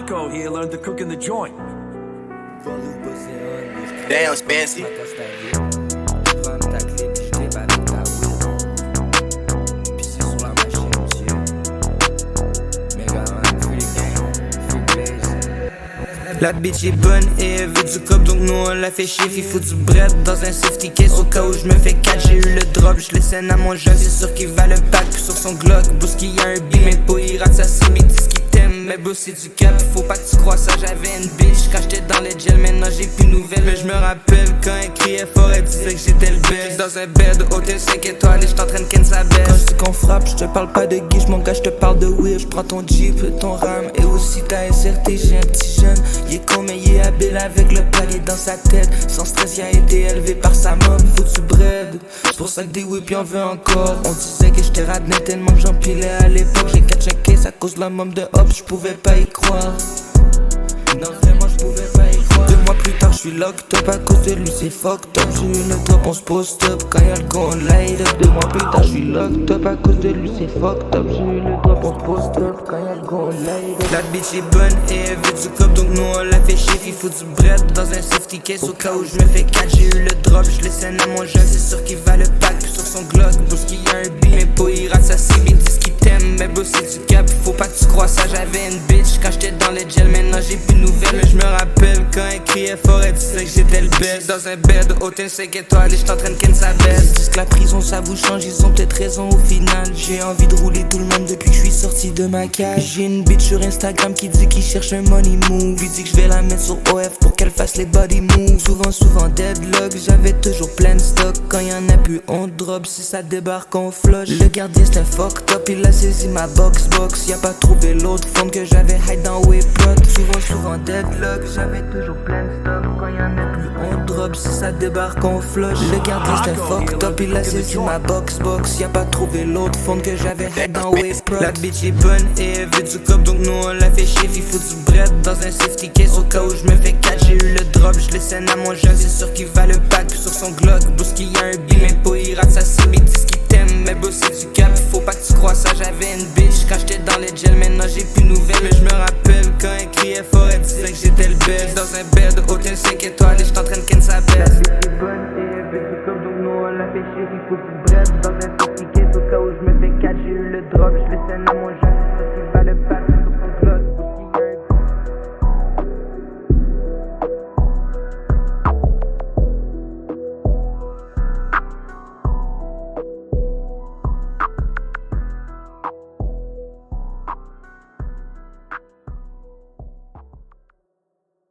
Rocco here learned to cook in the joint. Damn, Spancy. La bitch est bonne et elle veut du cop, donc nous on la fait chier. Il faut du bread dans un safety case au cas où je me fais catch. J'ai eu le drop, je les scène à mon jeune, c'est sûr qu'il va le pack. Puis sur son Glock, boost qu'il y a un beat, mais pas il rate ça, c'est mes disques qui t'aiment. Mais boss c'est du cap, faut pas que tu crois ça. J'avais une bitch quand j'étais dans les gels, maintenant j'ai plus de nouvelles. Mais je me rappelle quand elle criait fort, elle disait que j'étais le best. Dans un bed, hôtel 5 étoiles et j't'en train de ken sa belle. Quand je dis qu'on frappe, j'te parle pas de guiche, mon gars, j'te parle de whip. J'prends ton Jeep, ton RAM et aussi ta SRT, j'ai un petit jeune. Il est con mais il est habile avec le palier dans sa tête. Sans stress il a été élevé par sa mom, faut du bread. C'est pour ça que des whips y'en veut encore. On disait que j'étais radin tellement que j'empilais à l'époque. J'ai catch un case à cause de la mom de hop, j'pouvais pas y croire. Non vraiment j'pouvais pas y croire. 2 mois plus tard j'suis locked up à cause de lui c'est fucked up. J'ai eu le drop, on se post up quand y'a le gun light up. 2 mois plus tard j'suis locked up à cause de lui c'est fucked up. J'ai eu le drop, on se post up quand y'a le gun light up. La bitch est bonne et elle veut du cop, donc nous on la fait chier. Il faut du bread dans un safety case au cas où je me fais catch. J'ai eu le drop, je les scène à mon jeune, c'est sûr qu'il va le pack. Puis sur son Glock, boost qu'il y a un beat, mais pas il rate ça, c'est mes disques qui t'aiment. Mais boss c'est du cap, faut pas que tu crois ça. J'avais une bitch quand j'étais dans les gels, maintenant j'ai plus de nouvelles. Mais je me rappelle quand elle criait fort, elle disait que j'étais le best. Dans un bed, hôtel 5 étoiles et j't'en train de ken sa baisse. Ils disent que la prison ça vous change, ils ont peut-être raison au final. J'ai envie de rouler tout le monde depuis que je suis sorti de ma cage. J'ai une bitch sur Instagram qui dit qu'il cherche un money move. Lui dit que je vais la mettre sur OF pour qu'elle fasse les body moves. Souvent deadlock, j'avais toujours plein de stock. Quand y'en a plus on drop, si ça débarque on flush. Le gardien c'est un fucked up, il a saisi ma box. Y'a pas trouvé l'autre fond que j'avais hide dans Wayplot. Souvent deadlock, j'avais toujours plein de stock. Quand y'en a plus on drop, si ça débarque on flush. Le gardien c'est un fucked up, il a saisi ma box. Y'a pas trouvé l'autre fond que j'avais hide dans Wayplot. La bitch est bonne et elle veut du cop, donc nous on la fait chier. Il faut du bread dans un safety case au cas où je me fais catch. J'ai eu le drop, je les scène à mon jeune, c'est sûr qu'il va le pack. Puis sur son Glock, boost qu'il y a un beat, mais pas il rate ça, c'est mes disques qui